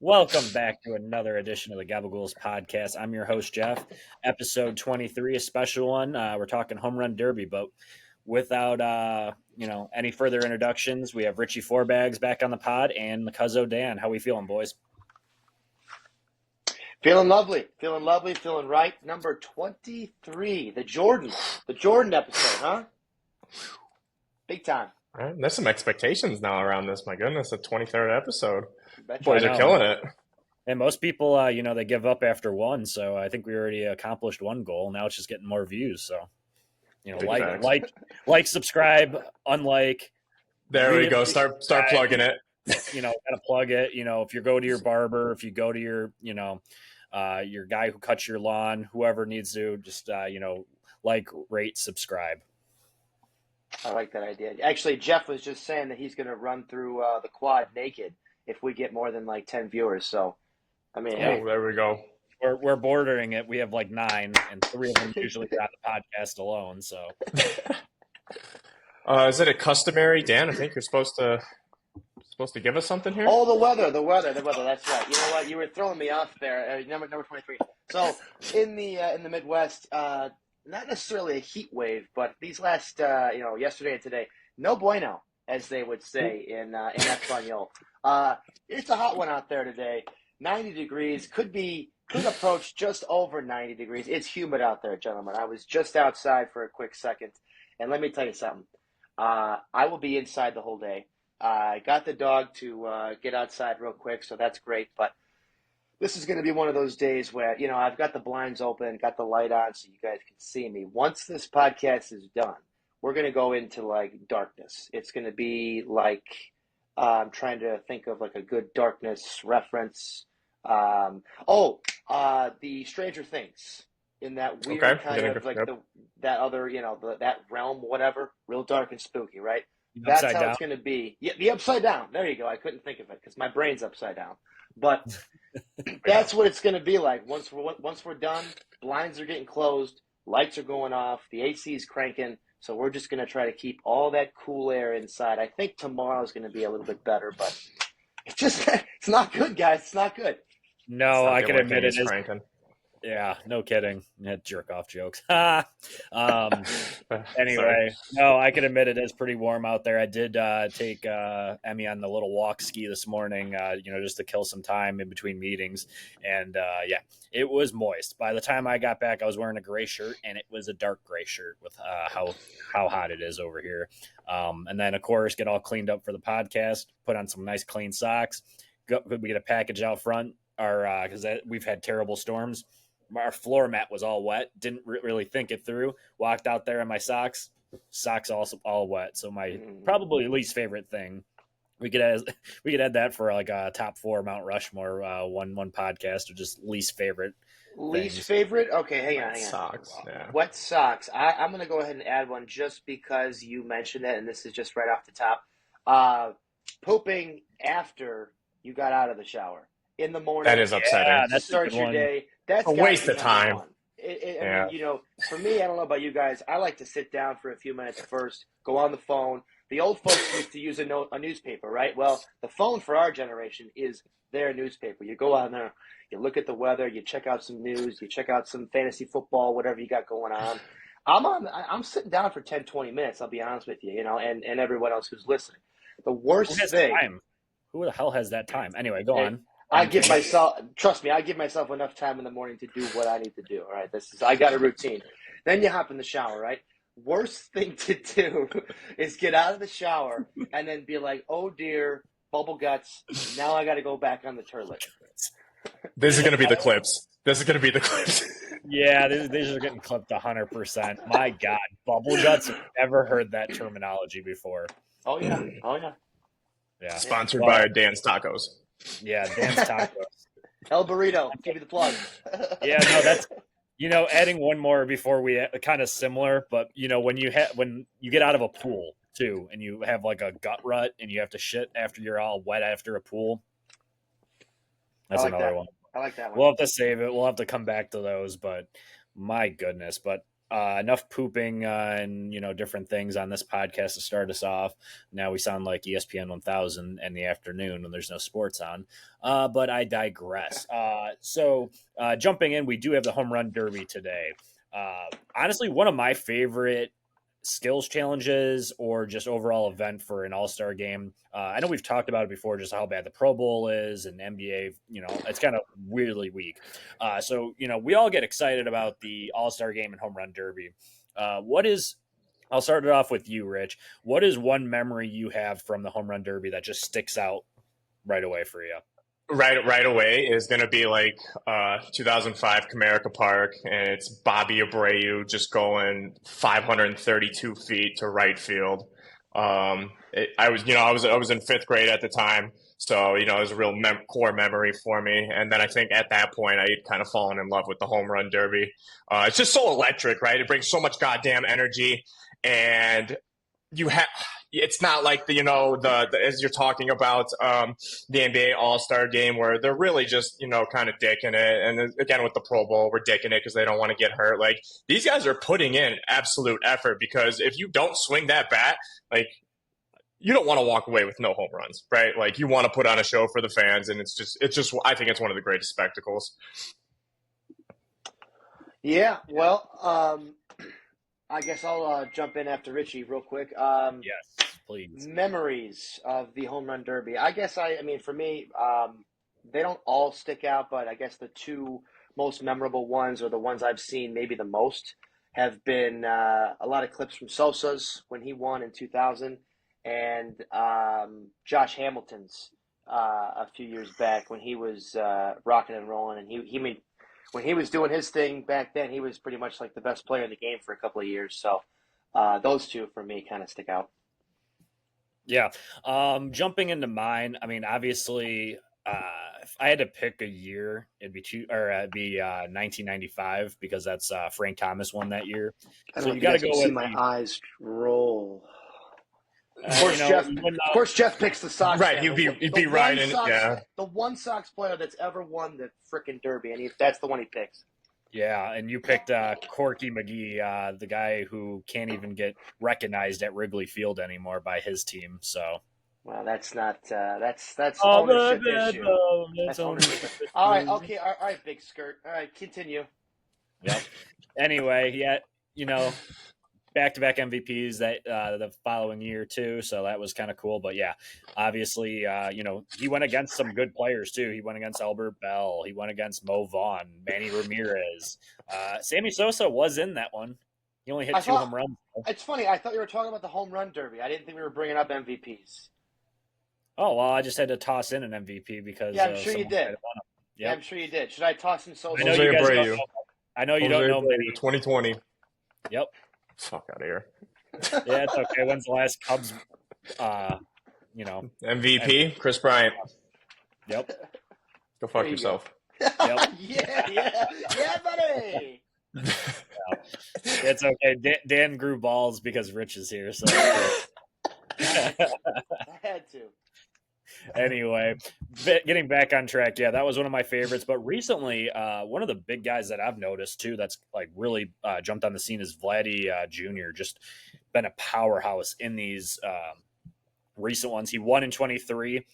Welcome back to another edition of the Gabagools Podcast. I'm your host, Jeff. Episode 23, a special one. We're talking home run derby, but without any further introductions, we have Richie Fourbags back on the pod and Cuzzo Dan. How we feeling, boys? Feeling lovely, feeling right. Number 23, the Jordan episode, huh? Big time. All right, there's some expectations now around this. My goodness, the 23rd episode. Betcha. Boys are killing it. And most people, they give up after one. So I think we already accomplished one goal. Now it's just getting more views. So, like, subscribe, unlike. There we go. Start plugging it. Gotta plug it. If you go to your barber, if you go to your, your guy who cuts your lawn, whoever needs to just, rate, subscribe. I like that idea. Actually, Jeff was just saying that he's going to run through the quad naked if we get more than 10 viewers. So, I mean, hey. There we go. We're bordering it. We have 9, and 3 of them usually on the podcast alone. So, is it a customary, Dan? I think you're supposed to give us something here. Oh, the weather. That's right. You know what? You were throwing me off there. Number 23. So, in the Midwest. Not necessarily a heat wave, but these last, yesterday and today, no bueno, as they would say in Espanol. It's a hot one out there today. 90 degrees, could approach just over 90 degrees. It's humid out there, gentlemen. I was just outside for a quick second, and let me tell you something. I will be inside the whole day. I got the dog to get outside real quick, so that's great, but this is going to be one of those days where, I've got the blinds open, got the light on so you guys can see me. Once this podcast is done, we're going to go into darkness. It's going to be I'm trying to think of a good darkness reference. The Stranger Things in that weird kind of that other, that realm, whatever, real dark and spooky, right? That's how it's going to be. Yeah, the Upside Down. There you go. I couldn't think of it because my brain's upside down. But that's what it's going to be like. Once we're done, blinds are getting closed, lights are going off, the AC is cranking. So we're just going to try to keep all that cool air inside. I think tomorrow's going to be a little bit better, but it's not good, guys. It's not good. No, I can admit it is. Cranking. Yeah, no kidding. Jerk off jokes. Anyway, no, I can admit it is pretty warm out there. I did take Emmy on the little walk ski this morning, just to kill some time in between meetings. And it was moist. By the time I got back, I was wearing a gray shirt, and it was a dark gray shirt with how hot it is over here. And then, of course, get all cleaned up for the podcast, put on some nice clean socks. We get a package out front, because we've had terrible storms. Our floor mat was all wet. Didn't really think it through. Walked out there in my socks also all wet. So my probably least favorite thing. We could add that for a top 4 Mount Rushmore one podcast, or just least favorite. Least favorite? Okay, hang on. Socks. Yeah. Wet socks. I'm going to go ahead and add one just because you mentioned it, and this is just right off the top. Pooping after you got out of the shower in the morning. That is upsetting. Yeah, that starts your day. That's a waste of time. I mean, for me, I don't know about you guys. I like to sit down for a few minutes first, go on the phone. The old folks used to use a newspaper, right? Well, the phone for our generation is their newspaper. You go on there, you look at the weather, you check out some news, you check out some fantasy football, whatever you got going on. I'm sitting down for 10, 20 minutes, I'll be honest with you, and everyone else who's listening. The worst thing. Time? Who the hell has that time? Anyway, go on. I give myself enough time in the morning to do what I need to do. All right, I got a routine. Then you hop in the shower, right? Worst thing to do is get out of the shower and then be like, oh dear, bubble guts. Now I got to go back on the toilet. This is going to be the clips. Yeah, these are getting clipped 100%. My God, bubble guts. I've never heard that terminology before. Oh yeah. Yeah. Sponsored by Dan's Tacos. Yeah, Dan's Tacos. El Burrito, give me the plug. Yeah, no, that's adding one more before we kind of similar, but when you get out of a pool too, and you have a gut rut, and you have to shit after you're all wet after a pool. That's another one. I like that one. We'll have to save it. We'll have to come back to those, but my goodness. But enough pooping and different things on this podcast to start us off. Now we sound like ESPN 1000 in the afternoon when there's no sports on. But I digress. So jumping in, we do have the home run derby today. Honestly, one of my favorite skills challenges or just overall event for an all-star game. I know we've talked about it before, just how bad the Pro Bowl is and NBA, it's kind of weirdly weak. So we all get excited about the all-star game and home run derby. I'll start it off with you, Rich. What is one memory you have from the home run derby that just sticks out right away for you? Right away is going to be like 2005 Comerica Park, and it's Bobby Abreu just going 532 feet to right field. I was in fifth grade at the time, so it was a real core memory for me. And then I think at that point I had kind of fallen in love with the home run derby. It's just so electric, right? It brings so much goddamn energy, and it's not like as you're talking about the NBA All-Star Game where they're really just kind of dicking it, and again with the Pro Bowl we're dicking it because they don't want to get hurt. Like, these guys are putting in absolute effort, because if you don't swing that bat, like, you don't want to walk away with no home runs, right? Like, you want to put on a show for the fans, and it's just I think it's one of the greatest spectacles. Yeah, well, I guess I'll jump in after Richie real quick. Yes, please. Memories of the home run derby. I guess I mean, for me, they don't all stick out, but I guess the two most memorable ones, or the ones I've seen maybe the most, have been a lot of clips from Sosa's when he won in 2000, and Josh Hamilton's a few years back when he was rocking and rolling, and he made. When he was doing his thing back then, he was pretty much like the best player in the game for a couple of years. So those two for me kind of stick out. Yeah. Jumping into mine, I mean, obviously, if I had to pick a year, it'd be 1995, because that's Frank Thomas won that year. So you got to go with my eyes roll. Of course, Jeff picks the Sox. Right, he'd be right in it. Yeah, the one Sox player that's ever won the frickin' Derby, and that's the one he picks. Yeah, and you picked Corky McGee, the guy who can't even get recognized at Wrigley Field anymore by his team. So, well, that's not that's ownership issue. That's ownership. All right, okay, all right, Big Skirt. All right, continue. Yep. Anyway, yeah, back-to-back MVPs that the following year too, so that was kind of cool. But yeah, obviously, he went against some good players too. He went against Albert Bell. He went against Mo Vaughn, Manny Ramirez. Sammy Sosa was in that one. He only hit two home runs. It's funny. I thought you were talking about the home run derby. I didn't think we were bringing up MVPs. Oh well, I just had to toss in an MVP because I'm sure you did. Yep. Yeah, I'm sure you did. Should I toss in Sosa? I know you guys don't know. I know you don't know many. 2020. Yep. Fuck out of here. Yeah, it's okay. When's the last Cubs, MVP? Chris Bryant. Yep. Go fuck yourself. Yep. yeah, buddy. Yeah. It's okay. Dan grew balls because Rich is here, so I had to. Anyway, getting back on track, yeah, that was one of my favorites. But recently, one of the big guys that I've noticed too that's like really jumped on the scene is Vladdy Jr. Just been a powerhouse in these recent ones. He won in 23.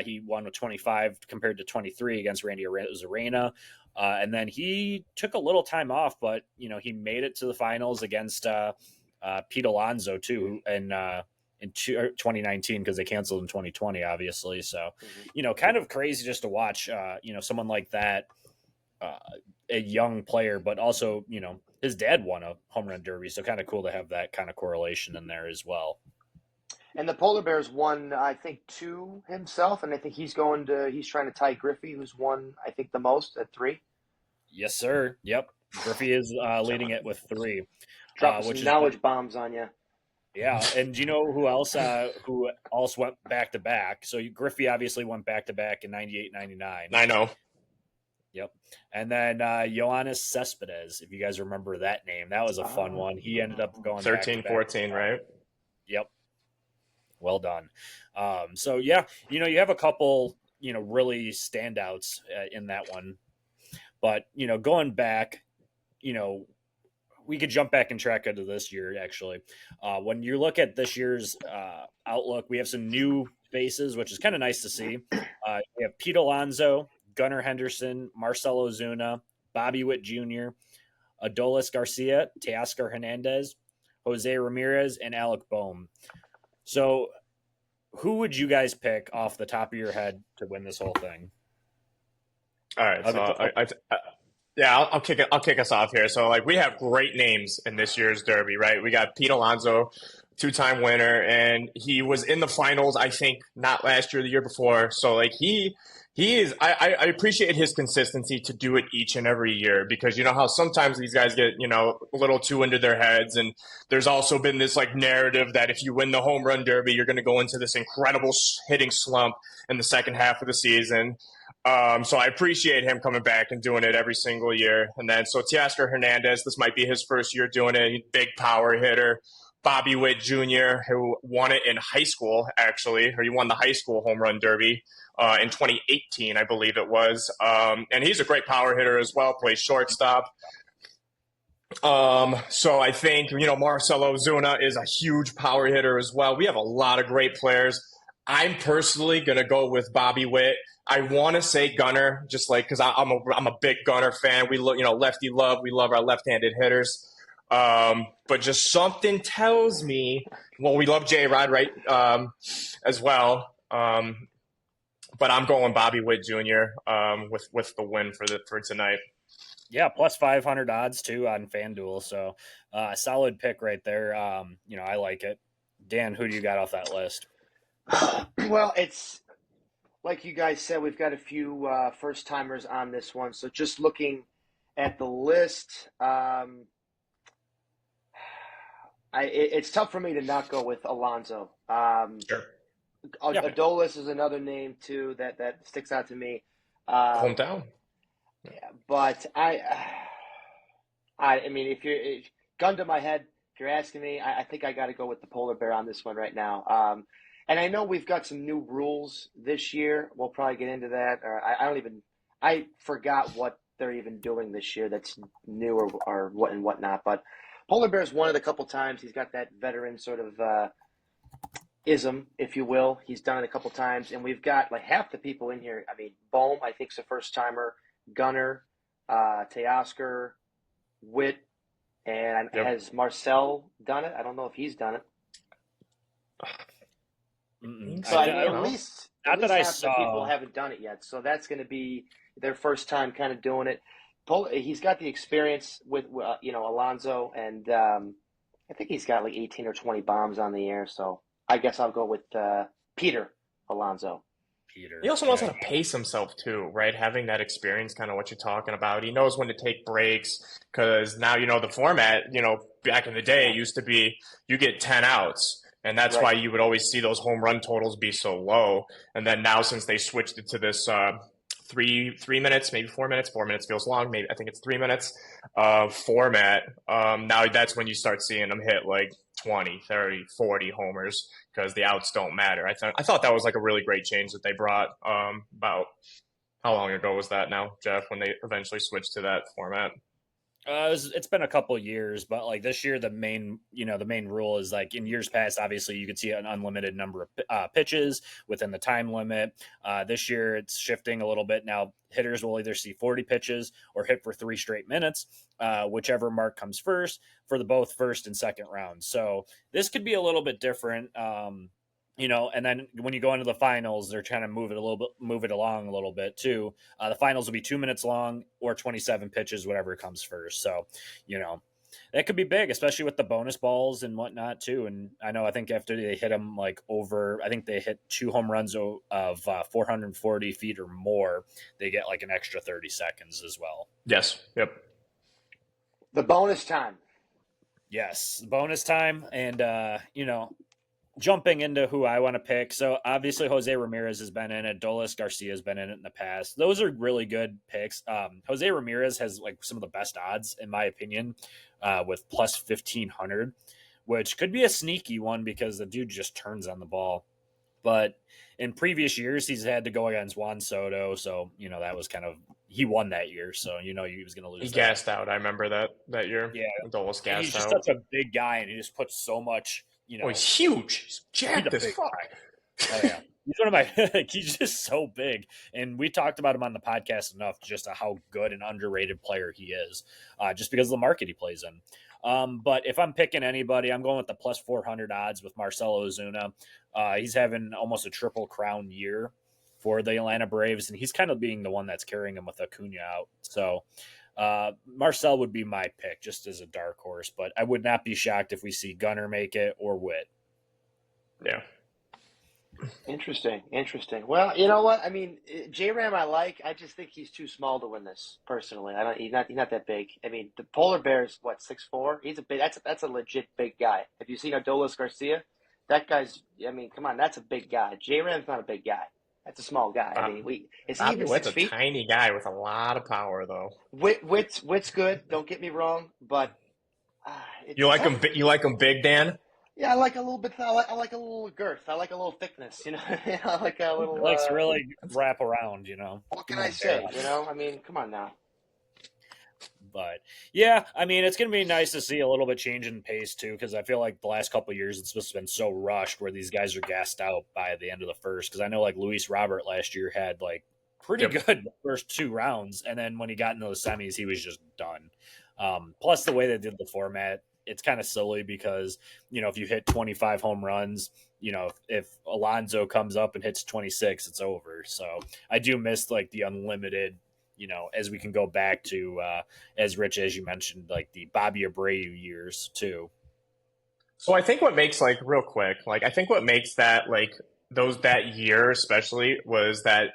He won with 25 compared to 23 against Randy Arozarena. And then he took a little time off, but he made it to the finals against Pete Alonso too, and in 2019 because they canceled in 2020, obviously. So, kind of crazy just to watch, someone like that, a young player, but also, his dad won a home run derby. So kind of cool to have that kind of correlation in there as well. And the Polar Bears won, I think, 2 himself. And I think he's trying to tie Griffey, who's won, I think, the most at 3. Yes, sir. Yep. Griffey is leading it with 3. Dropping some knowledge bombs on you. Yeah, and do you know who else went back to back? So Griffey obviously went back to back in 98, 99. I know. Yep. And then Yoenis Cespedes, if you guys remember that name, that was a fun one. He ended up going 13, 14, right? Yep. Well done. So yeah, you have a couple, really standouts in that one, but going back, we could jump back and track into this year, actually. When you look at this year's outlook, we have some new faces, which is kind of nice to see. We have Pete Alonso, Gunnar Henderson, Marcelo Zuna, Bobby Witt Jr., Adolis Garcia, Teoscar Hernandez, Jose Ramirez, and Alec Boehm. So who would you guys pick off the top of your head to win this whole thing? All right, so I'll kick us off here. So like we have great names in this year's Derby, right? We got Pete Alonso, two-time winner, and he was in the finals, I think, not last year, the year before. So like he is. I appreciate his consistency to do it each and every year, because you know how sometimes these guys get a little too into their heads, and there's also been this like narrative that if you win the home run derby, you're going to go into this incredible hitting slump in the second half of the season. So I appreciate him coming back and doing it every single year. And then so Teoscar Hernandez, this might be his first year doing it. Big power hitter. Bobby Witt Jr., who won it in high school, actually, or he won the high school home run derby in 2018, I believe it was. And he's a great power hitter as well, plays shortstop. So I think, Marcelo Zuna is a huge power hitter as well. We have a lot of great players. I'm personally going to go with Bobby Witt. I want to say Gunner, just like, because I'm a big Gunner fan. We look, lefty love. We love our left-handed hitters. But just something tells me, well, we love J-Rod, right? As well. But I'm going Bobby Witt Jr. With the win for tonight. Yeah, plus 500 odds too on FanDuel. So solid pick right there. I like it. Dan, who do you got off that list? Well, it's like you guys said, we've got a few first timers on this one. So just looking at the list, it's tough for me to not go with Alonso. Sure. Adolis is another name too that sticks out to me. Hometown. Yeah, but I mean, if gun to my head, if you're asking me, I think I got to go with the polar bear on this one right now. And I know we've got some new rules this year. We'll probably get into that. Or I forgot what they're even doing this year that's new or what and whatnot. But polar bear's won it a couple times. He's got that veteran sort of ism, if you will. He's done it a couple times, and we've got like half the people in here. I mean, Boehm, I think, is a first timer. Gunner, Teoscar, Witt, and has Marcel done it? I don't know if he's done it. So at least half the people haven't done it yet. So that's going to be their first time kind of doing it. He's got the experience with Alonso, and I think he's got like 18 or 20 bombs on the air. So I guess I'll go with Peter Alonso. He also knows how to pace himself too, right? Having that experience, kind of what you're talking about. He knows when to take breaks, because now, the format, back in the day, it used to be you get 10 outs. And that's why you would always see those home run totals be so low. And then now, since they switched it to this 3 minutes, maybe 4 minutes, 4 minutes feels long. Maybe I think it's 3 minutes format. Now that's when you start seeing them hit like 20, 30, 40 homers, because the outs don't matter. I thought that was like a really great change that they brought about how long ago was that now, Jeff, when they eventually switched to that format? It's been a couple years, but like this year, the main rule is like in years past, obviously you could see an unlimited number of pitches within the time limit. This year it's shifting a little bit. Now hitters will either see 40 pitches or hit for 3 straight minutes, whichever mark comes first for the both first and second rounds. So this could be a little bit different. And then when you go into the finals, they're trying to move it along a little bit too. The finals will be 2 minutes long or 27 pitches, whatever comes first. So, that could be big, especially with the bonus balls and whatnot too. And I think after they hit them like over, I think they hit 2 home runs of 440 feet or more, they get like an extra 30 seconds as well. Yes. Yep. The bonus time. Yes. Bonus time. And, jumping into who I want to pick. So obviously Jose Ramirez has been in it. Adolis Garcia has been in it in the past. Those are really good picks. Jose Ramirez has like some of the best odds in my opinion, with plus 1,500, which could be a sneaky one because the dude just turns on the ball. But in previous years, he's had to go against Juan Soto, so that was kind of he won that year, so he was going to lose. He that. gassed out. I remember that year. Yeah, Adolis and he's gassed just out. such a big guy, and he just puts so much. Oh, he's huge. He's jacked as fuck. Oh yeah, he's one of my. He's just so big, and we talked about him on the podcast enough, just how good and underrated player he is, just because of the market he plays in. But if I'm picking anybody, I'm going with the plus 400 odds with Marcell Ozuna. He's having almost a triple crown year for the Atlanta Braves, and he's kind of being the one that's carrying him with Acuna out. So Marcell would be my pick, just as a dark horse. But I would not be shocked if we see Gunnar make it or Witt. Yeah. Interesting. Well, you know what? I mean, J-Ram I like. I just think he's too small to win this. Personally, he's not that big. I mean, the polar bear's what, 6'4"? He's a big. That's a legit big guy. Have you seen Adolis Garcia? That guy's. I mean, come on, that's a big guy. J-Ram's not a big guy. That's a small guy. I mean, is he even 6 feet? A tiny guy with a lot of power, though. Witt's good. Don't get me wrong, but you like him. You like him big, Dan? Yeah, I like a little bit. I like a little girth. I like a little thickness. I like a little. He likes to really wrap around. What can I say? I mean, come on now. But yeah, I mean, it's going to be nice to see a little bit change in pace too, because I feel like the last couple of years it's just been so rushed where these guys are gassed out by the end of the first. Because I know like Luis Robert last year had like pretty good first 2 rounds, and then when he got into the semis, he was just done. Plus the way they did the format. It's kind of silly because, if you hit 25 home runs, if Alonso comes up and hits 26, it's over. So I do miss like the unlimited, as we can go back to, as Rich, as you mentioned, like the Bobby Abreu years too. So I think what makes real quick, I think what makes that that year especially was that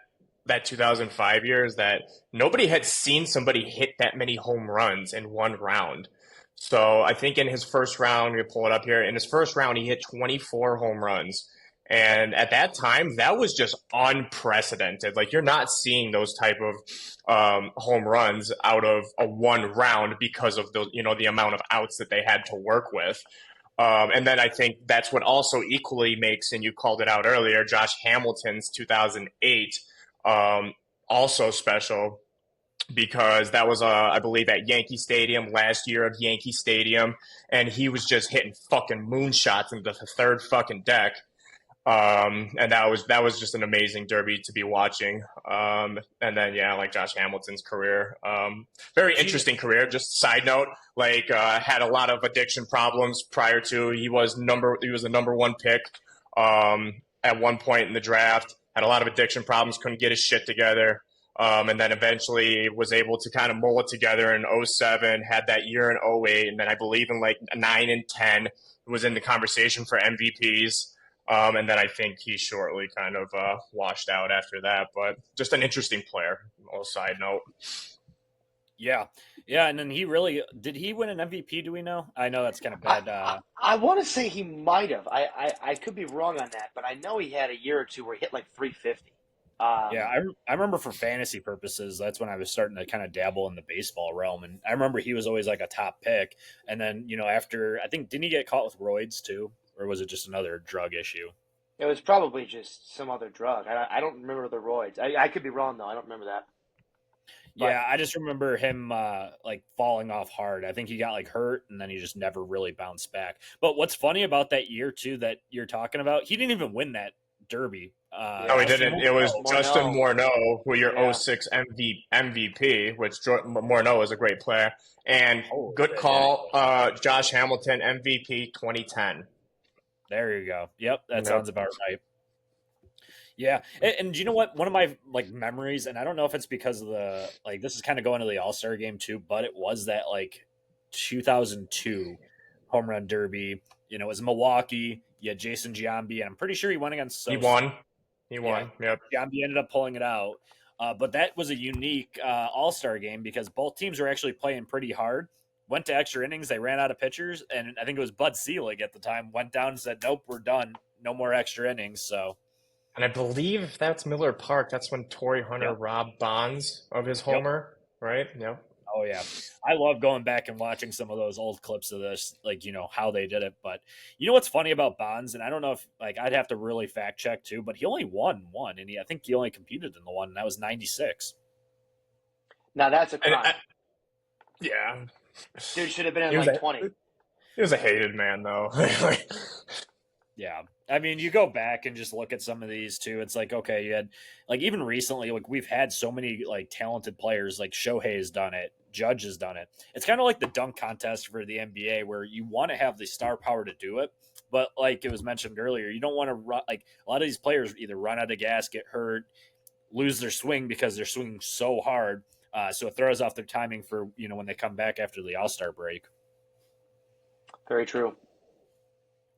2005 year is that nobody had seen somebody hit that many home runs in one round. So I think in his first round, we pull it up here. In his first round, he hit 24 home runs. And at that time, that was just unprecedented. You're not seeing those type of home runs out of a one round because of the amount of outs that they had to work with. And then I think that's what also equally makes, and you called it out earlier, Josh Hamilton's 2008 also special. Because that was, I believe, at Yankee Stadium, last year of Yankee Stadium, and he was just hitting fucking moonshots into the third fucking deck. And that was just an amazing derby to be watching. And then, like Josh Hamilton's career, very interesting career. Just side note, had a lot of addiction problems prior to. He was the number 1 pick at one point in the draft. Had a lot of addiction problems, couldn't get his shit together. And then eventually was able to kind of mull it together in 07, had that year in 08, and then I believe in 9 and 10 was in the conversation for MVPs. And then I think he shortly kind of washed out after that. But just an interesting player, a little side note. Yeah, and then did he win an MVP, do we know? I know that's kind of bad. I want to say he might have. I could be wrong on that, but I know he had a year or two where he hit 350. I remember for fantasy purposes, that's when I was starting to kind of dabble in the baseball realm. And I remember he was always a top pick. And then, after, I think, didn't he get caught with roids too? Or was it just another drug issue? It was probably just some other drug. I don't remember the roids. I could be wrong, though. I don't remember that. But, yeah, I just remember him falling off hard. I think he got hurt, and then he just never really bounced back. But what's funny about that year, too, that you're talking about, he didn't even win that derby. No, he didn't. It was Justin Morneau, who your 06 MVP, which Morneau is a great player. And good call, Josh Hamilton, MVP 2010. There you go. Yep, that sounds about right. Yeah, and you know what? One of my memories, and I don't know if it's because of the this is kind of going to the All-Star game too, but it was that 2002 home run derby. It was Milwaukee. You had Jason Giambi, and I'm pretty sure he won against Sosa. He won. Yep. Giambi ended up pulling it out. But that was a unique All-Star game because both teams were actually playing pretty hard. Went to extra innings. They ran out of pitchers, and I think it was Bud Selig at the time went down and said, "Nope, we're done. No more extra innings." So, and I believe that's Miller Park. That's when Torrey Hunter robbed Bonds of his homer, right? Yep. Oh yeah, I love going back and watching some of those old clips of this, like how they did it. But you know what's funny about Bonds, and I don't know if I'd have to really fact check too, but he only won one, and I think he only competed in the one, and that was '96. Now that's a crime. Yeah, Dude should have been in like 20. He was a hated man, though. Yeah. I mean, you go back and just look at some of these too. It's like, okay, you had even recently, we've had so many talented players. Like Shohei has done it, Judge has done it. It's kind of like the dunk contest for the NBA, where you want to have the star power to do it, but like it was mentioned earlier, you don't want to run. Like a lot of these players either run out of gas, get hurt, lose their swing because they're swinging so hard, so it throws off their timing for when they come back after the All-Star break. Very true.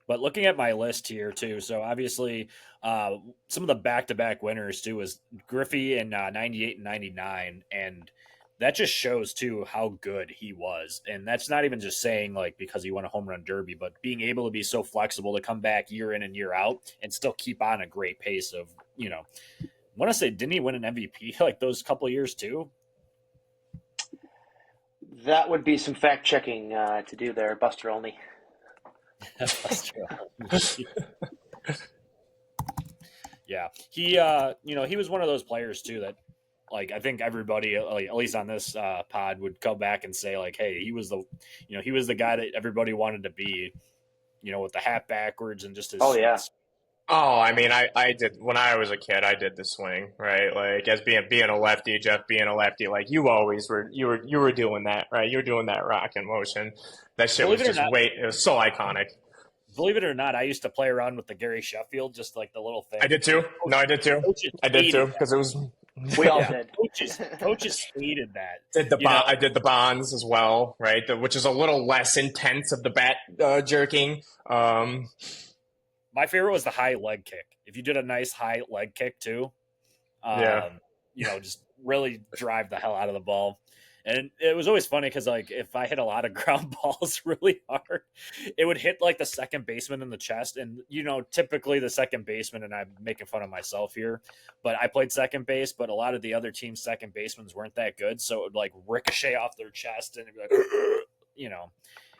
But looking at my list here too, so obviously some of the back-to-back winners too was Griffey in '98 and '99, and that just shows too how good he was. And that's not even just saying because he won a home run derby, but being able to be so flexible to come back year in and year out and still keep on a great pace of I want to say, didn't he win an MVP those couple of years too? That would be some fact checking to do there, Buster Olney. Yeah, he he was one of those players too that I think everybody at least on this pod would come back and say hey, he was the guy that everybody wanted to be, with the hat backwards and just his Oh, I mean, I did when I was a kid. I did the swing, right? As being a lefty, Jeff being a lefty, you always were. You were doing that, right? You were doing that rocking motion. That shit was just it was so iconic. Believe it or not, I used to play around with the Gary Sheffield, just the little thing. I did too. No, I did too. I did too because it was. We all did. Coaches hated that. I did the Bonds as well, right? Which is a little less intense of the bat jerking. My favorite was the high leg kick. If you did a nice high leg kick too, just really drive the hell out of the ball. And it was always funny because if I hit a lot of ground balls really hard, it would hit the second baseman in the chest. And typically the second baseman, and I'm making fun of myself here, but I played second base, but a lot of the other team's second basemen weren't that good, so it would ricochet off their chest and it'd be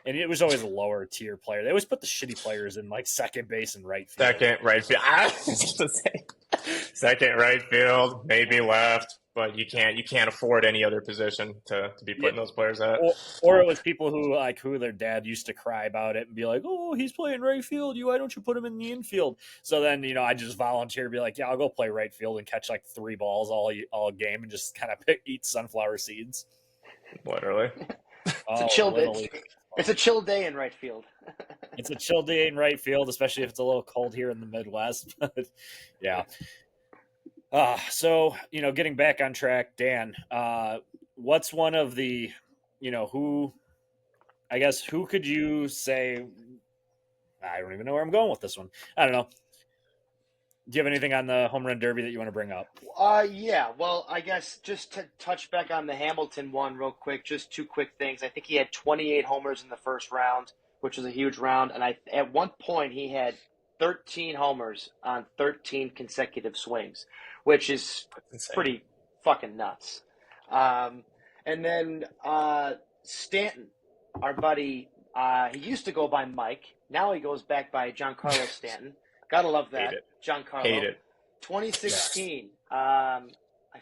And it was always a lower tier player. They always put the shitty players in second base and right field. Second, right field. I was just to say, second, right field, maybe left, but you can't afford any other position to be putting those players at. Or it was people who their dad used to cry about it and be like, "Oh, he's playing right field. Why don't you put him in the infield?" So then I just volunteer to be like, "Yeah, I'll go play right field and catch 3 balls all game and just kind of eat sunflower seeds." Literally, it's a chill day. It's a chill day in right field. It's a chill day in right field, especially if it's a little cold here in the Midwest. But yeah. So, getting back on track, Dan, what's one of the, who could you say, I don't even know where I'm going with this one. I don't know. Do you have anything on the home run derby that you want to bring up? Yeah. Well, I guess just to touch back on the Hamilton one real quick, just 2 quick things. I think he had 28 homers in the first round, which was a huge round. And at one point he had 13 homers on 13 consecutive swings, which is pretty fucking nuts. And then Stanton, our buddy, he used to go by Mike. Now he goes back by Giancarlo Stanton. Gotta love that. Giancarlo. Hate it. 2016. I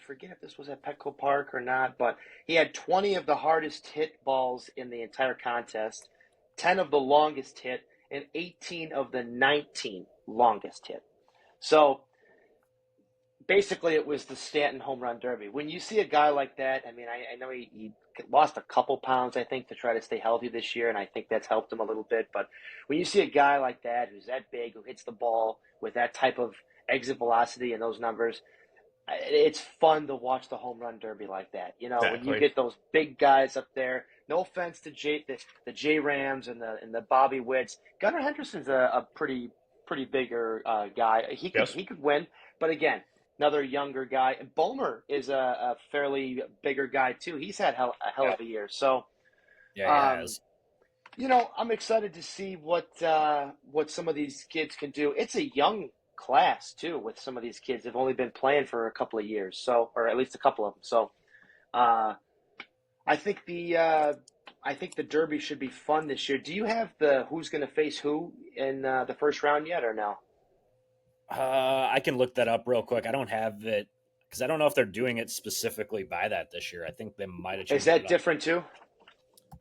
forget if this was at Petco Park or not, but he had 20 of the hardest hit balls in the entire contest, 10 of the longest hit, and 18 of the 19 longest hit. So basically it was the Stanton home run derby. When you see a guy like that, I mean, I know he lost a couple pounds, I think, to try to stay healthy this year, and I think that's helped him a little bit. But when you see a guy like that who's that big, who hits the ball with that type of exit velocity and those numbers, it's fun to watch the home run derby like that. When you get those big guys up there. No offense to the J Rams and the Bobby Witts. Gunnar Henderson's a pretty bigger guy. He could win, but again, another younger guy. And Bulmer is a fairly bigger guy too. He's had a hell of a year. So, yeah, he has. I'm excited to see what some of these kids can do. It's a young class too. With some of these kids, they've only been playing for a couple of years, or at least a couple of them. So, I think the Derby should be fun this year. Do you have the who's going to face who in the first round yet, or no? I can look that up real quick. I don't have it because I don't know if they're doing it specifically by that this year. I think they might have changed. Is that it different too?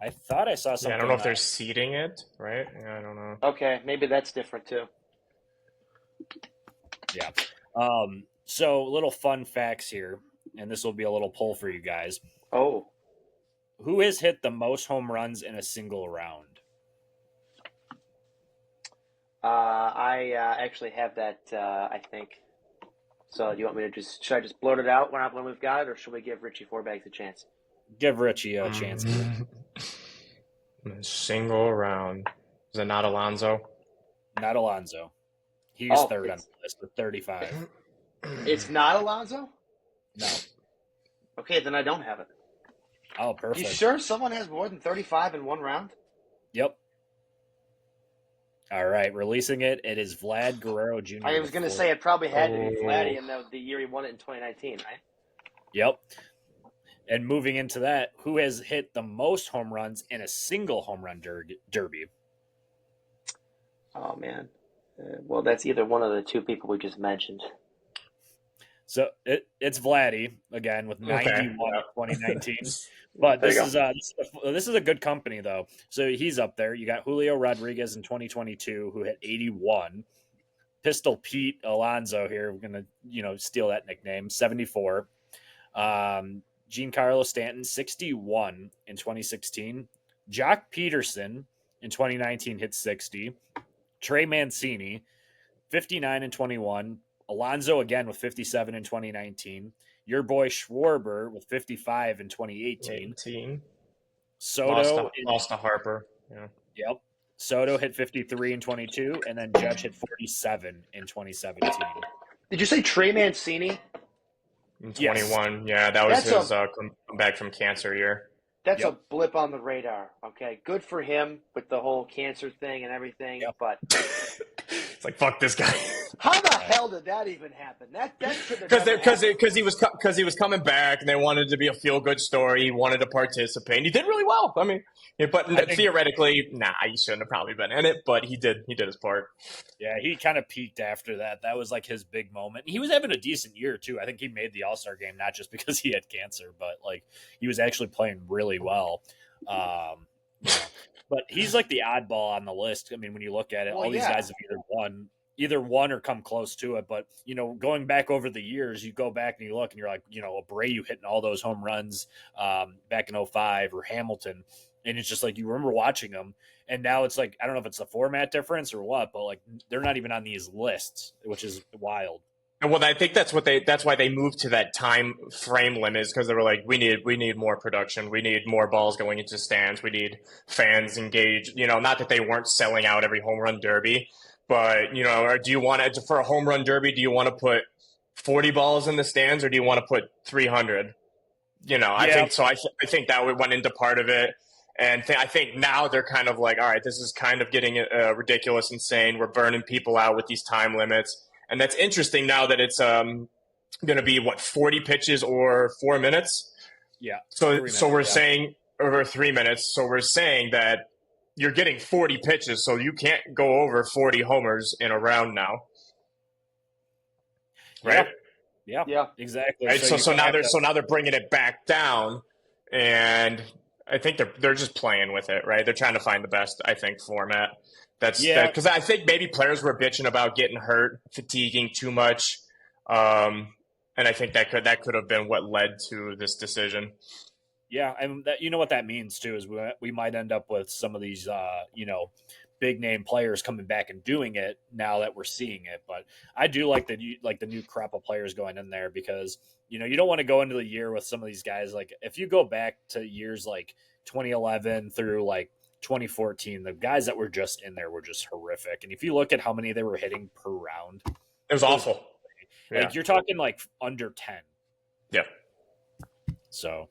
I thought I saw something. Yeah, I don't know if they're seeding it, right? Yeah, I don't know. Okay, maybe that's different too. Yeah. So little fun facts here, and this will be a little poll for you guys. Oh. Who has hit the most home runs in a single round? I actually have that. I think. So, do you want me to should I just blurt it out when we've got it, or should we give Richie Fourbags a chance? Give Richie a chance. Single round. Is it not Alonso? Not Alonso. He's third on the list with 35. It's not Alonso? No. Okay, then I don't have it. Oh, perfect. You sure someone has more than 35 in one round? Yep. All right, releasing it. It is Vlad Guerrero Jr. I was going to say it probably had to be Vladdy in the year he won it in 2019, right? Yep. And moving into that, who has hit the most home runs in a single home run derby? Oh, man. Well, that's either one of the two people we just mentioned. So it's Vladdy again with 91 in 2019. But this is a good company though. So he's up there. You got Julio Rodriguez in 2022 who hit 81. Pistol Pete Alonso here. We're gonna steal that nickname. 74. Giancarlo Stanton 61 in 2016. Jock Peterson in 2019 hit 60. Trey Mancini 59 in 21. Alonso again with 57 in 2019. Your boy Schwarber with 55 in 2018. Soto lost to Harper. Yeah. Yep. Soto hit 53 in 22, and then Judge hit 47 in 2017. Did you say Trey Mancini? In 21, yeah, that was his comeback from cancer year. That's a blip on the radar. Okay, good for him with the whole cancer thing and everything. Yep. But it's like, fuck this guy. How the hell did that even happen? That should have because he was coming back and they wanted it to be a feel good story. He wanted to participate. And he did really well. I mean, but theoretically, he shouldn't have probably been in it. But he did his part. Yeah, he kind of peaked after that. That was like his big moment. He was having a decent year too. I think he made the All-Star game not just because he had cancer, but like he was actually playing really well. But he's like the oddball on the list. I mean, when you look at it, all these guys have either won or come close to it. But, going back over the years, you go back and you look and you're like, Abreu hitting all those home runs back in 05 or Hamilton. And it's just like, you remember watching them. And now it's like, I don't know if it's the format difference or what, but like they're not even on these lists, which is wild. Well, I think that's why they moved to that time frame limit, because they were like, we need more production. We need more balls going into stands. We need fans engaged. Not that they weren't selling out every home run derby, but, or do you want to, for a home run derby, do you want to put 40 balls in the stands or do you want to put 300? I think so. I think that went into part of it. And I think now they're kind of like, all right, this is kind of getting ridiculous, insane. We're burning people out with these time limits. And that's interesting now that it's going to be, 40 pitches or 4 minutes? Yeah. So we're saying over 3 minutes. So we're saying that you're getting 40 pitches, so you can't go over 40 homers in a round now. Right? Yeah, exactly. Right? So now they're bringing it back down, and I think they're just playing with it, right? They're trying to find the best, I think, format. Because I think maybe players were bitching about getting hurt, fatiguing too much, and I think that could have been what led to this decision. Yeah, and that, what that means too is we might end up with some of these big name players coming back and doing it now that we're seeing it. But I do like the new crop of players going in there, because you don't want to go into the year with some of these guys. Like if you go back to years like 2011 through like 2014, the guys that were just in there were just horrific. And if you look at how many they were hitting per round, it was awful. Like you're talking like under 10. Yeah. So,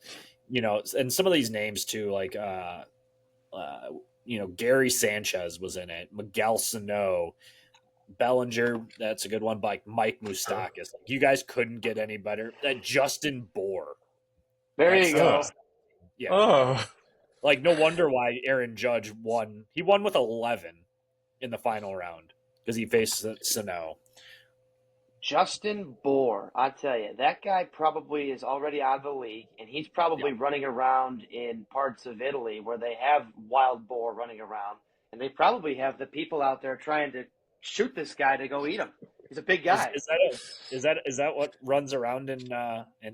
and some of these names too, like Gary Sanchez was in it, Miguel Sano, Bellinger, that's a good one, by Mike Moustakas. Like, you guys couldn't get any better. Justin Bohr. There you go. Yeah. Oh. Like, no wonder why Aaron Judge won. He won with 11 in the final round because he faced Sano. Justin Bohr, I tell you, that guy probably is already out of the league, and he's probably running around in parts of Italy where they have wild boar running around, and they probably have the people out there trying to shoot this guy to go eat him. He's a big guy. Is that what runs around in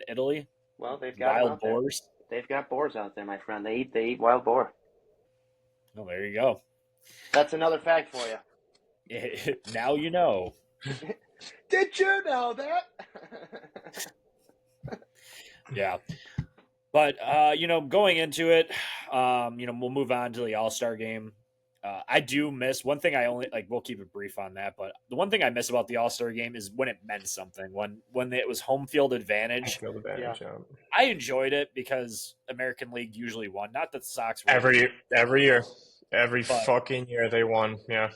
Italy? Well, they've got wild boars. They've got boars out there, my friend. They eat wild boar. Oh, there you go. That's another fact for you. Now you know. Did you know that? Yeah. But, going into it, we'll move on to the All-Star game. I do miss one thing. We'll keep it brief on that, but the one thing I miss about the All-Star game is when it meant something, when it was home field advantage. Yeah. I enjoyed it because American League usually won. Not that the Sox were every year, fucking year they won. Yeah.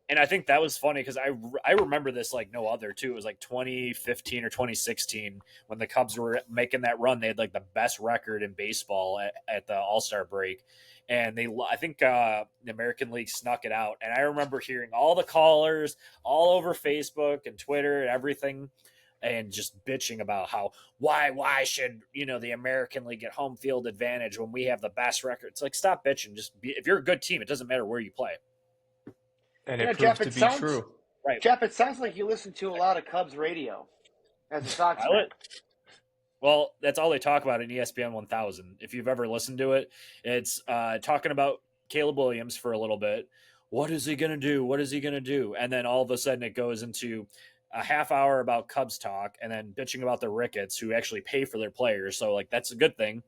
And I think that was funny because I remember this like no other too. It was like 2015 or 2016 when the Cubs were making that run. They had like the best record in baseball at the All-Star break. And I think the American League snuck it out. And I remember hearing all the callers all over Facebook and Twitter and everything, and just bitching about how why should the American League get home field advantage when we have the best record? It's like, stop bitching. If you're a good team, it doesn't matter where you play. And it proved to be true. Right, Jeff. It sounds like you listen to a lot of Cubs radio as a Sox fan. Well, that's all they talk about in ESPN 1000. If you've ever listened to it, it's talking about Caleb Williams for a little bit. What is he going to do? What is he going to do? And then all of a sudden it goes into a half hour about Cubs talk and then bitching about the Ricketts who actually pay for their players. So, like, that's a good thing,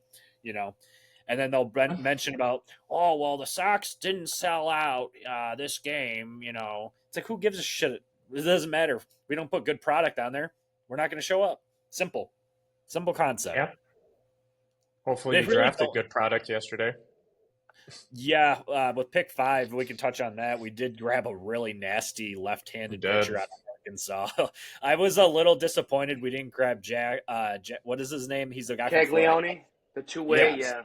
And then they'll mention about, the Sox didn't sell out this game, It's like, who gives a shit? It doesn't matter. If we don't put good product on there, we're not going to show up. Simple concept. Yeah. Hopefully you drafted good product yesterday. Yeah, with pick 5, we can touch on that. We did grab a really nasty left-handed pitcher out of Arkansas. I was a little disappointed we didn't grab Jack. What is his name? He's the guy from Caglione, the two-way. Yes. Yeah.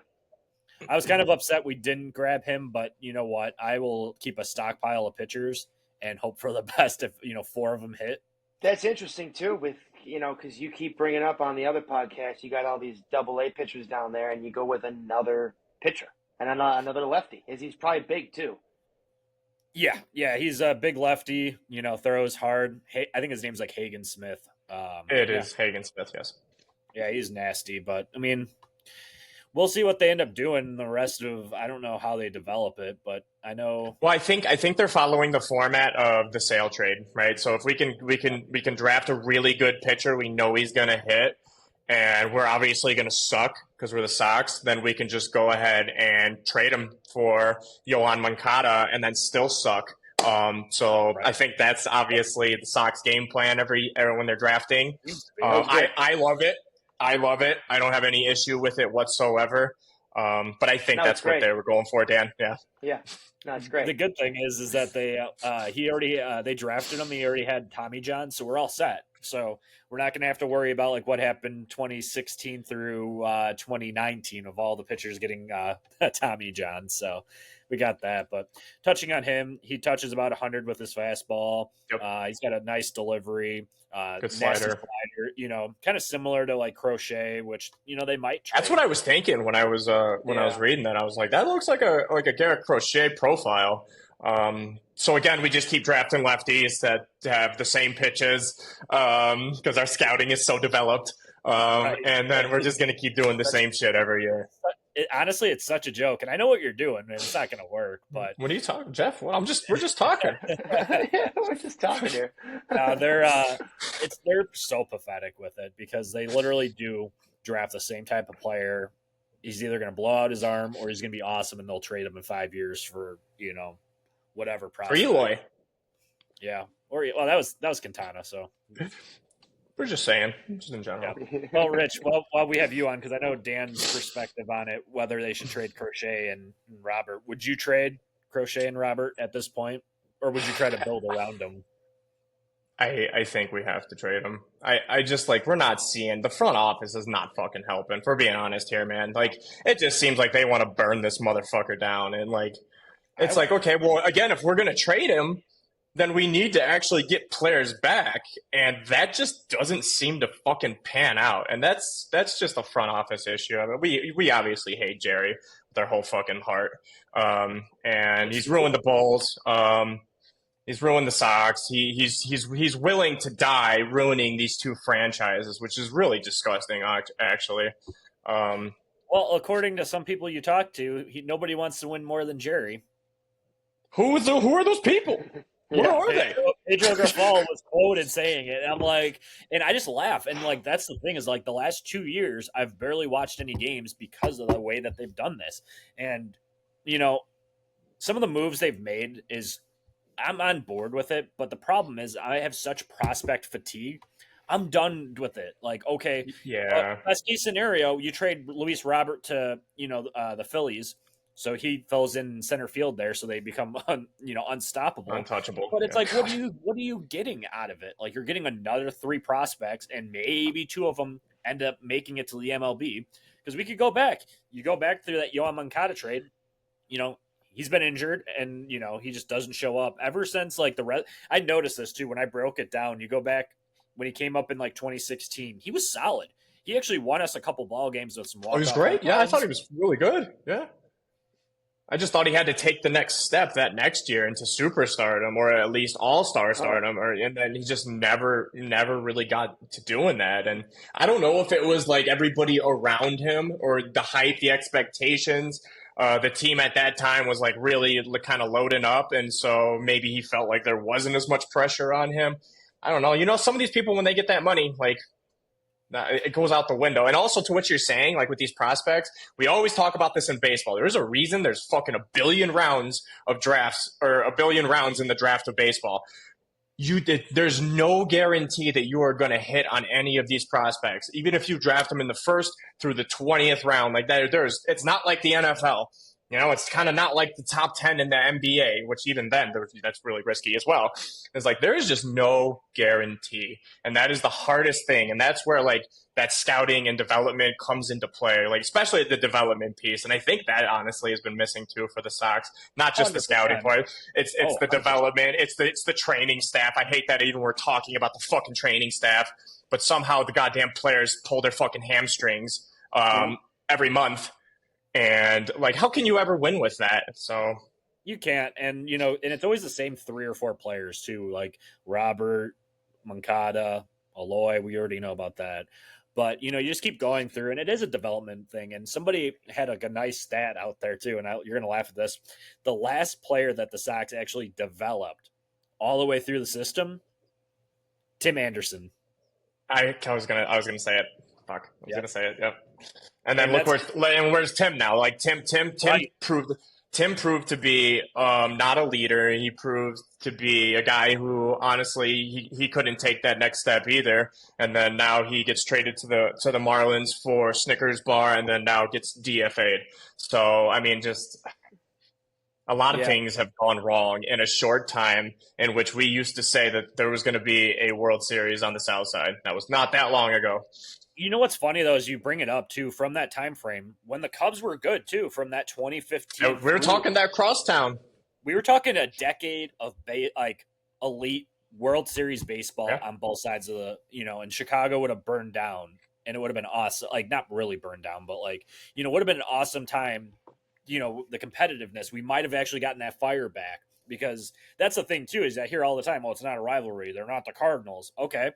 I was kind of upset we didn't grab him, but you know what? I will keep a stockpile of pitchers and hope for the best if 4 of them hit. That's interesting too, with because you keep bringing up on the other podcast, you got all these AA pitchers down there, and you go with another pitcher and another lefty. He's probably big too. Yeah, he's a big lefty. Throws hard. I think his name's like Hagen Smith. It is Hagen Smith, yes. Yeah, he's nasty, but I mean, we'll see what they end up doing the rest of. I don't know how they develop it, but I know. Well, I think they're following the format of the sale trade, right? So if we can draft a really good pitcher, we know he's going to hit, and we're obviously going to suck because we're the Sox. Then we can just go ahead and trade him for Yohan Moncada and then still suck. Right. I think that's obviously the Sox game plan when they're drafting. I love it. I don't have any issue with it whatsoever. But I think that's what they were going for, Dan. Yeah. Yeah. No, it's great. The good thing is that they drafted him. He already had Tommy John, so we're all set. So we're not going to have to worry about like what happened 2016 through 2019 of all the pitchers getting Tommy John. So we got that. But touching on him, he touches about 100 with his fastball. Yep. He's got a nice delivery. Good slider. Kind of similar to like Crochet, which they might trade. That's what I was thinking when I was reading that. I was like, that looks like a Garrett Crochet profile. So again, we just keep drafting lefties that have the same pitches because our scouting is so developed, right. And then we're just going to keep doing the same shit every year. Honestly, it's such a joke, and I know what you're doing, and it's not going to work. But what are you talking, Jeff? Well, we're just talking. Yeah, we're just talking here. They're so pathetic with it because they literally do draft the same type of player. He's either going to blow out his arm or he's going to be awesome, and they'll trade him in 5 years for whatever prospect. For Eloy. Yeah, that was Quintana. So. We're just saying, just in general. Yeah. Well, Rich, while we have you on, because I know Dan's perspective on it, whether they should trade Crochet and Robert. Would you trade Crochet and Robert at this point, or would you try to build around them? I think we have to trade him. I just like we're not seeing the front office is not fucking helping. For being honest here, man. Like it just seems like they want to burn this motherfucker down, and like I, it's like okay, well again, if we're gonna trade him, then we need to actually get players back, and that just doesn't seem to fucking pan out. And that's just a front office issue. I mean, we obviously hate Jerry with our whole fucking heart, and he's ruined the Bulls. He's ruined the Sox. He's willing to die ruining these two franchises, which is really disgusting, actually. well, according to some people you talk to, nobody wants to win more than Jerry. Who are those people? Where are they? Pedro Grafal was quoted saying it. And I'm like, and I just laugh. And like, that's the thing is like the last 2 years, I've barely watched any games because of the way that they've done this. And, you know, some of the moves they've made is I'm on board with it. But the problem is I have such prospect fatigue. I'm done with it. Like, okay, Yeah. best case scenario, you trade Luis Robert to, the Phillies. So he fills in center field there, so they become unstoppable, Untouchable. But it's like, what are you getting out of it? Like you're getting another 3 prospects, and maybe 2 of them end up making it to the MLB because we could go back. You go back through that Yoan Moncada trade. He's been injured, and he just doesn't show up ever since like I noticed this too when I broke it down. You go back when he came up in like 2016, he was solid. He actually won us a couple ball games with some. Oh, he was great. Yeah, I thought he was really good. Yeah. I just thought he had to take the next step that next year into superstardom or at least all-star stardom, and then he just never really got to doing that. And I don't know if it was like everybody around him or the hype, the expectations. The team at that time was like really kind of loading up, and so maybe he felt like there wasn't as much pressure on him. I don't know. Some of these people when they get that money, like it goes out the window. And also to what you're saying, like with these prospects, we always talk about this in baseball. There's a reason there's fucking a billion rounds of drafts or a billion rounds in the draft of baseball. There's no guarantee that you are going to hit on any of these prospects, even if you draft them in the first through the 20th round. Like that, it's not like the NFL. It's kind of not like the top 10 in the NBA, which even then, that's really risky as well. It's like, there is just no guarantee. And that is the hardest thing. And that's where, like, that scouting and development comes into play, like, especially the development piece. And I think that, honestly, has been missing, too, for the Sox. Not just 100%. The scouting part. It's the development. It's the training staff. I hate that even we're talking about the fucking training staff. But somehow the goddamn players pull their fucking hamstrings every month. And like, how can you ever win with that? So you can't. And, and it's always the same 3 or 4 players too, like Robert, Moncada, Aloy. We already know about that. But, you just keep going through, and it is a development thing. And somebody had a nice stat out there too. And you're going to laugh at this. The last player that the Sox actually developed all the way through the system, Tim Anderson. I was gonna say it. Fuck. I was gonna say it. Yep. And then where's Tim now? Like Tim right. proved to be not a leader. He proved to be a guy who honestly he couldn't take that next step either. And then now he gets traded to the Marlins for Snickers bar, and then now gets DFA'd. So I mean, just a lot of things have gone wrong in a short time in which we used to say that there was going to be a World Series on the South Side. That was not that long ago. You know what's funny, though, is you bring it up, too, from that time frame, when the Cubs were good, too, from that 2015. We were talking that crosstown. We were talking a decade of, elite World Series baseball on both sides of the, and Chicago would have burned down, and it would have been awesome. Like, not really burned down, but, would have been an awesome time, the competitiveness. We might have actually gotten that fire back, because that's the thing, too, is I hear all the time, it's not a rivalry. They're not the Cardinals. Okay.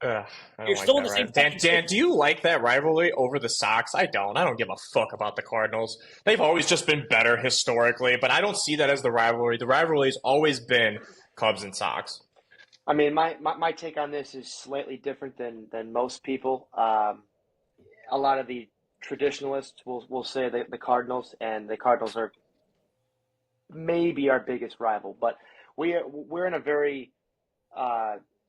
You're still in the same. Dan, do you like that rivalry over the Sox? I don't. I don't give a fuck about the Cardinals. They've always just been better historically, but I don't see that as the rivalry. The rivalry's always been Cubs and Sox. I mean, my take on this is slightly different than most people. A lot of the traditionalists will say the Cardinals, and the Cardinals are maybe our biggest rival, but we're in a very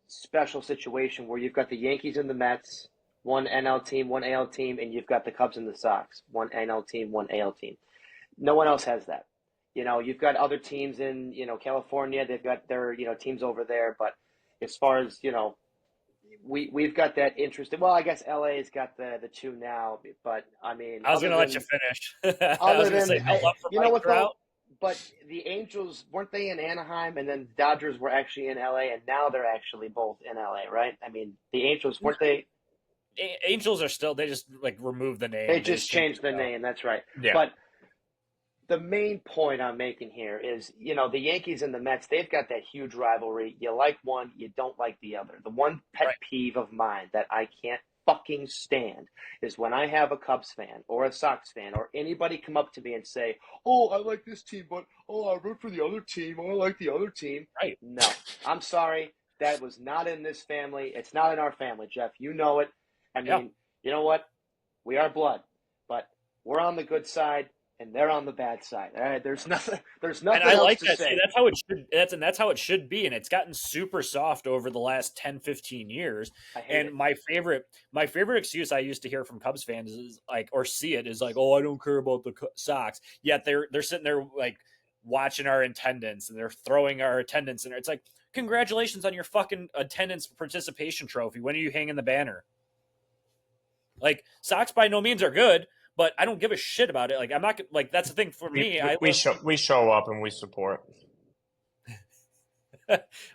special situation where you've got the Yankees and the Mets, one NL team, one AL team, and you've got the Cubs and the Sox, one NL team, one AL team. No one else has that. You've got other teams in, California. They've got their, teams over there, but as far as, we've got that interest. Well, I guess LA's got the two now, but I mean, I was going to let you finish. I was other going to than say no love for you know Mike what Trout. though? But the Angels, weren't they in Anaheim, and then the Dodgers were actually in LA, and now they're actually both in LA, right? I mean, the Angels, weren't they? Angels are still, they just like removed the name. They just changed the name. That's right. Yeah. But the main point I'm making here is, the Yankees and the Mets, they've got that huge rivalry. You like one, you don't like the other. The one pet peeve of mine that I can't fucking stand is when I have a Cubs fan or a Sox fan or anybody come up to me and say, "Oh, I like this team, but I root for the other team. Oh, I like the other team." Right. No, I'm sorry. That was not in this family. It's not in our family, Jeff. You know it. I mean, You know what? We are blood, but we're on the good side and they're on the bad side. All right, there's nothing. And I else like to that. say. See, that's how it should. That's how it should be, and it's gotten super soft over the last 10, 15 years. And my favorite excuse I used to hear from Cubs fans is like, or see it is like, "Oh, I don't care about the Sox." Yet they're sitting there like watching our attendance and they're throwing our attendance, and it's like, congratulations on your fucking attendance participation trophy. When are you hanging the banner? Like, Sox by no means are good, but I don't give a shit about it. Like, I'm not like, that's the thing for me. We show up and we support.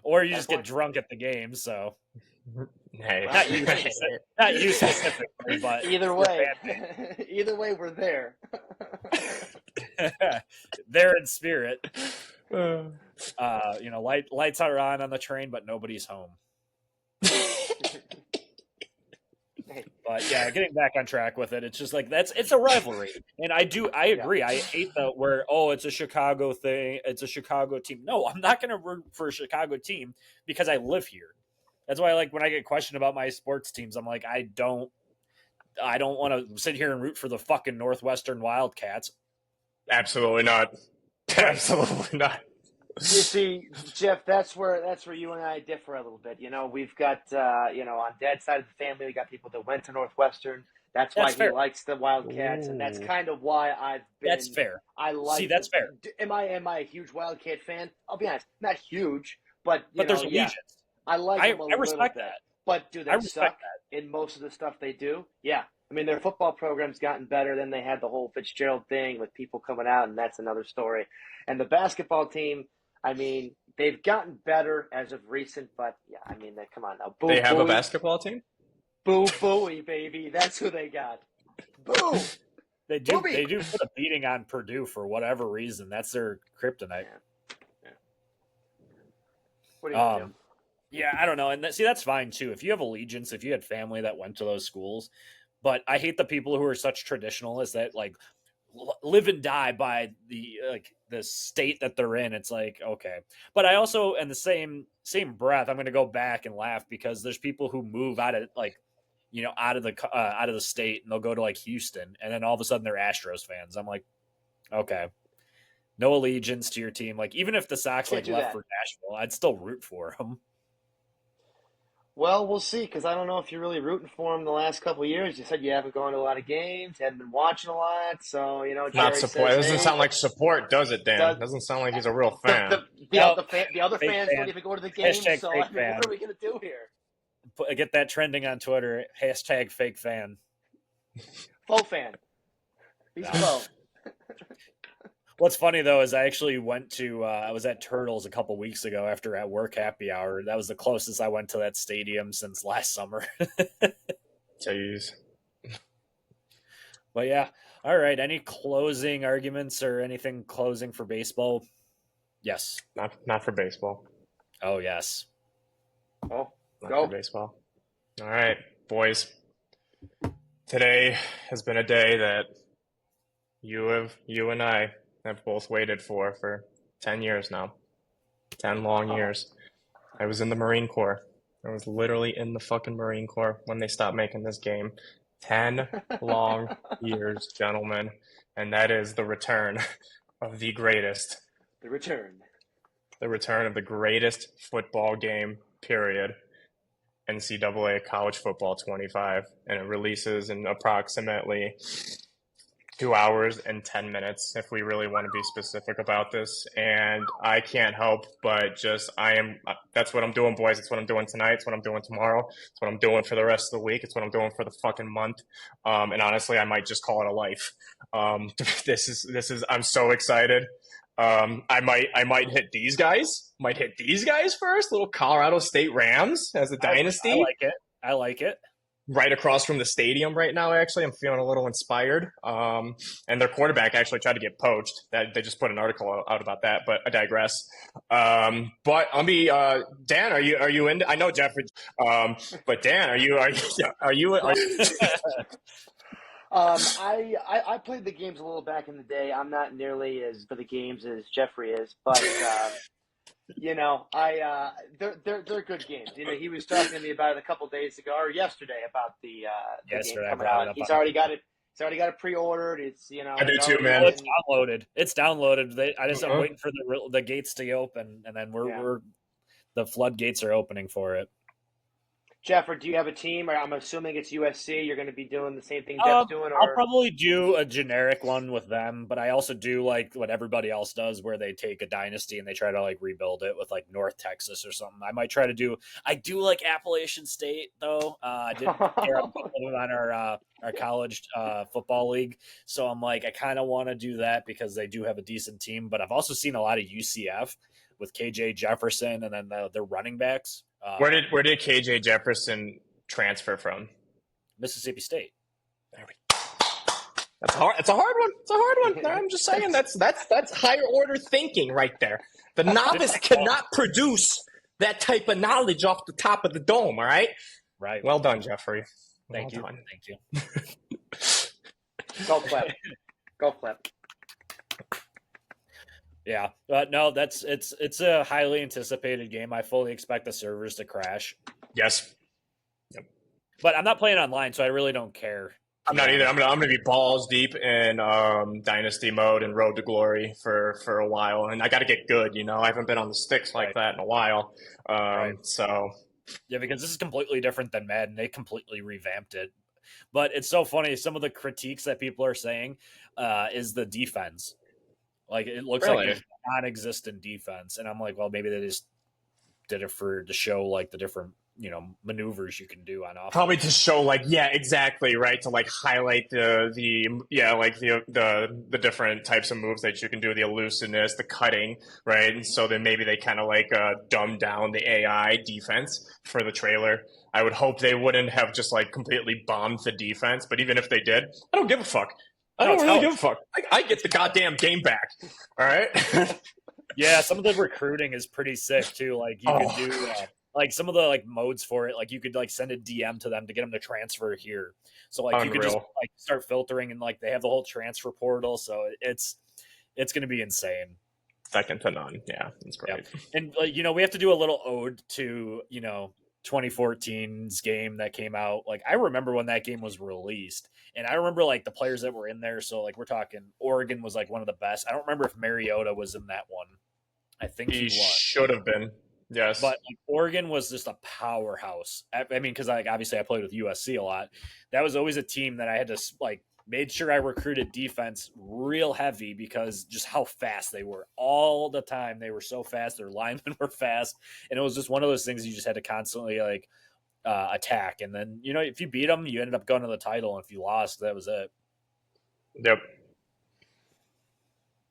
Or you just get drunk at the game. So, hey, not you specifically, but either way, we're there. There in spirit. Lights are on the train, but nobody's home. But yeah, getting back on track with it, it's just like it's a rivalry, and I agree. Yeah. I hate it's a Chicago thing, it's a Chicago team. No, I'm not going to root for a Chicago team because I live here. That's why, like, when I get questioned about my sports teams, I'm like, I don't want to sit here and root for the fucking Northwestern Wildcats. Absolutely not. Absolutely not. You see, Jeff, that's where you and I differ a little bit. We've got on Dad's side of the family, we got people that went to Northwestern. That's why he likes the Wildcats, and that's kind of why I've been. That's fair. That's fair. Am I a huge Wildcat fan? I'll be honest, not huge, but there's allegiance. I like them a little bit. I respect that. But do they suck in most of the stuff they do? Yeah. I mean, their football program's gotten better. Then they had the whole Fitzgerald thing with people coming out, and that's another story. And the basketball team, I mean, they've gotten better as of recent, but yeah, I mean, come on now. They have a basketball team? Boo Booey, baby. That's who they got. Boo! They do put a beating on Purdue for whatever reason. That's their kryptonite. Yeah. What do you do? Yeah, I don't know. And that's fine too. If you have allegiance, if you had family that went to those schools, but I hate the people who are such traditionalists that like live and die by the state that they're in. It's like, okay. But I also, in the same breath, I'm going to go back and laugh because there's people who move out of out of the state, and they'll go to like Houston, and then all of a sudden they're Astros fans. I'm like, okay, no allegiance to your team. Like, even if the Sox left for Nashville, I'd still root for them. Well, we'll see, because I don't know if you're really rooting for him the last couple of years. You said you haven't gone to a lot of games, haven't been watching a lot, so, not support. It doesn't sound like support, does it, Dan? It doesn't sound like he's a real fan. The other fans don't even go to the games, so I mean, what are we going to do here? Get that trending on Twitter, #FakeFan. Faux fan. He's faux. What's funny, though, is I actually I was at Turtles a couple weeks ago after at work happy hour. That was the closest I went to that stadium since last summer. Jeez. But yeah. All right. Any closing arguments or anything closing for baseball? Yes. Not for baseball. Oh, yes. Oh, not for baseball. All right, boys. Today has been a day that you and I have both waited for 10 years now. 10 long years. I was in the Marine Corps. I was literally in the fucking Marine Corps when they stopped making this game. 10 long years, gentlemen. And that is the return of the greatest. The return of the greatest football game, period. NCAA College Football 25. And it releases in approximately 2 hours and 10 minutes if we really want to be specific about this. And I can't help but that's what I'm doing, boys. It's what I'm doing tonight. It's what I'm doing tomorrow. It's what I'm doing for the rest of the week. It's what I'm doing for the fucking month. And honestly, I might just call it a life. I'm so excited. I might hit these guys. Might hit these guys first. Little Colorado State Rams as a dynasty. I like it. Right across from the stadium right now, actually. I'm feeling a little inspired. And their quarterback actually tried to get poached. They just put an article out about that, but I digress. But I'll be Dan, are you in? I know Jeffrey, but Dan, are you I played the games a little back in the day. I'm not nearly as for the games as Jeffrey is, but they're good games. He was talking to me about it a couple days ago or yesterday about the game coming out. He's already got it. He's already got it pre-ordered. It's I do too, man. It's downloaded. I'm waiting for the gates to open, and then the floodgates are opening for it. Jeff, do you have a team? Or I'm assuming it's USC. You're going to be doing the same thing Jeff's doing? Or... I'll probably do a generic one with them, but I also do like what everybody else does where they take a dynasty and they try to like rebuild it with like North Texas or something. I might try to do – I do like Appalachian State though. I did pair up on our college football league. So I'm like I kind of want to do that because they do have a decent team, but I've also seen a lot of UCF with KJ Jefferson and then their running backs. Where did KJ Jefferson transfer from? Mississippi State. There we go. That's hard. It's a hard one. It's a hard one. I'm just saying that's higher order thinking right there. The novice cannot produce that type of knowledge off the top of the dome. All right. Right. Well done, Jeffrey. Thank you. Go flip. Yeah, no, it's a highly anticipated game. I fully expect the servers to crash. Yes. Yep. But I'm not playing online, so I really don't care. I'm not either. I'm gonna be balls deep in Dynasty mode and Road to Glory for a while, and I got to get good. I haven't been on the sticks like that in a while. So yeah, because this is completely different than Madden. They completely revamped it. But it's so funny. Some of the critiques that people are saying is the defense. Like it looks like there's non-existent defense, and I'm like, well, maybe they just did it to show like the different maneuvers you can do on offense. Probably to show exactly right to highlight the different types of moves that you can do, the elusiveness, the cutting, right? And so then maybe they kind of dumb down the AI defense for the trailer. I would hope they wouldn't have just completely bombed the defense, but even if they did, I don't give a fuck. I don't really give a fuck. I get the goddamn game back. All right. Yeah, some of the recruiting is pretty sick too. Like you could do some of the modes for it. Like you could send a DM to them to get them to transfer here. So you could just start filtering and they have the whole transfer portal. So it's going to be insane. Second to none. Yeah, that's great. Yeah. And we have to do a little ode to 2014's game that came out. I remember when that game was released, and I remember the players that were in there. So we're talking Oregon was one of the best. I don't remember if Mariota was in that one. I think he was. Should have been. Yes. But Oregon was just a powerhouse. I mean, because obviously I played with USC a lot. That was always a team that I had to made sure I recruited defense real heavy because just how fast they were all the time. They were so fast. Their linemen were fast. And it was just one of those things you just had to constantly attack. And then, if you beat them, you ended up going to the title. And if you lost, that was it. Yep.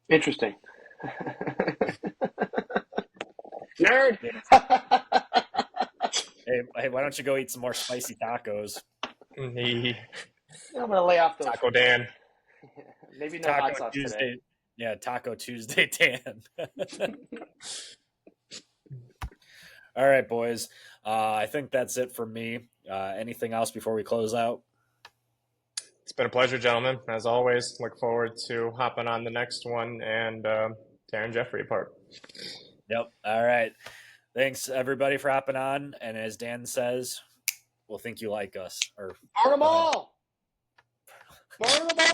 Interesting. Nerd. Hey, why don't you go eat some more spicy tacos? I'm going to lay off those. Taco Dan. Maybe no hot sauce Tuesday. Today. Yeah, Taco Tuesday Dan. All right, boys. I think that's it for me. Anything else before we close out? It's been a pleasure, gentlemen. As always, look forward to hopping on the next one and tearing Jeffrey apart. Yep. All right. Thanks, everybody, for hopping on. And as Dan says, we'll think you like us. Burn them all! Burn them all!